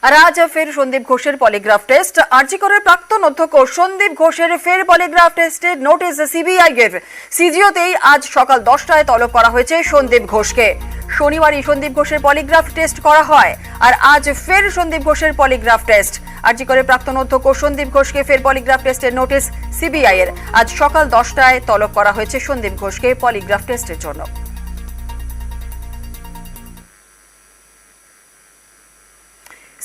আর আজ ফের সন্দীপ ঘোষের পলিগ্রাফ টেস্ট। আরজি করের প্রাক্তন অধ্যক্ষ সন্দীপ ঘোষের ফের পলিগ্রাফ টেস্টের নোটিশ সিবিআই এর। সিজিওতেই আজ সকাল 10টায় তলব করা হয়েছে সন্দীপ ঘোষকে। শনিবারই সন্দীপ ঘোষের পলিগ্রাফ টেস্ট করা হয় আর আজ ফের সন্দীপ ঘোষের পলিগ্রাফ টেস্ট। আরজি করের প্রাক্তন অধ্যক্ষ সন্দীপ ঘোষকে ফের পলিগ্রাফ টেস্টের নোটিশ সিবিআই এর। আজ সকাল 10টায় তলব করা হয়েছে সন্দীপ ঘোষকে পলিগ্রাফ টেস্টের জন্য।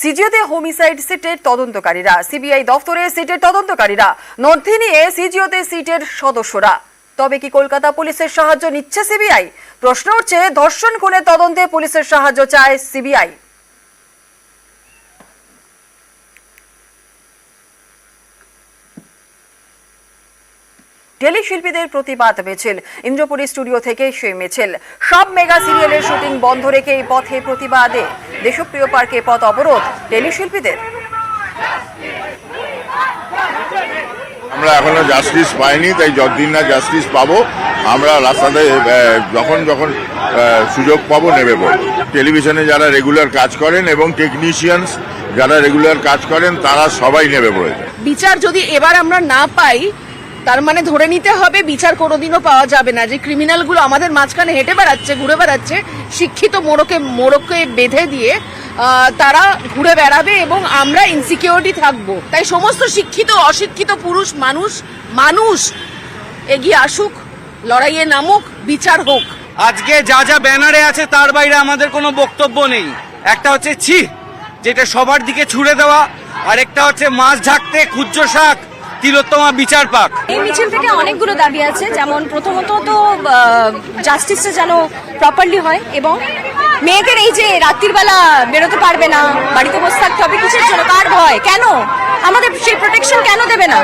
সিজিওতে হোমিসাইড সিটের তদন্তকারীরা, সিবিআই দফতরে সিটের তদন্তকারীরা, নথি নিয়ে সিজিওতে সিটের সদস্যরা। তবে কি কলকাতা পুলিশের সাহায্য নিচ্ছে সিবিআই? প্রশ্ন উঠছে, ধর্ষণ খুনের তদন্তে পুলিশের সাহায্য চায় সিবিআই। টেলিশিল্পীদের প্রতিবাদ মিছিল, ইন্দ্রপুরী স্টুডিও থেকে সেই মিছিল। সব মেগা সিরিয়ালের শুটিং বন্ধ রেখে এই পথে প্রতিবাদে দেশপ্রিয় পার্কে পথ অবরোধ টেলিশিল্পীদের। আমরা এখনো জাস্টিস পাইনি, তাই যতদিন না জাস্টিস পাবো আমরা রাস্তাতে যখন সুযোগ পাবো নেমে পড়বো। টেলিভিশনে যারা রেগুলার কাজ করেন এবং টেকনিশিয়ানস যারা রেগুলার কাজ করেন তারা সবাই নেমে পড়েছে। বিচার যদি এবার আমরা না পাই, তার মানে ধরে নিতে হবে বিচার কোনোদিনও পাওয়া যাবে না। যে ক্রিমিনালগুলো আমাদের মাঝখানে হেঁটে বেড়াচ্ছে, ঘুরে বেড়াচ্ছে, শিক্ষিত মোড়কে বেঁধে দিয়ে তারা ঘুরে বেড়াবে এবং আমরা ইনসিকিউরিটি থাকবো। তাই সমস্ত শিক্ষিত অশিক্ষিত পুরুষ মানুষ এগিয়ে আসুক, লড়াইয়ে নামুক, বিচার হোক। আজকে যা যা ব্যানারে আছে তার বাইরে আমাদের কোনো বক্তব্য নেই। একটা হচ্ছে ছি, যেটা সবার দিকে ছুড়ে দেওয়া, আর একটা হচ্ছে মাছ ঝাঁকতে কুজ্জ শাক, তিলোত্তমা বিচার পাক। এই মিছিল থেকে অনেকগুলো দাবি আছে, যেমন প্রথমত তো জাস্টিসটা যেন প্রপারলি হয় এবং মেয়েদের এই যে রাত্রির বেলা বেরোতে পারবে না, বাড়িতে বসে থাকতে হবে, কিসের জন্য, কার ভয়, কেন আমাদের সেই প্রোটেকশন কেন দেবে না?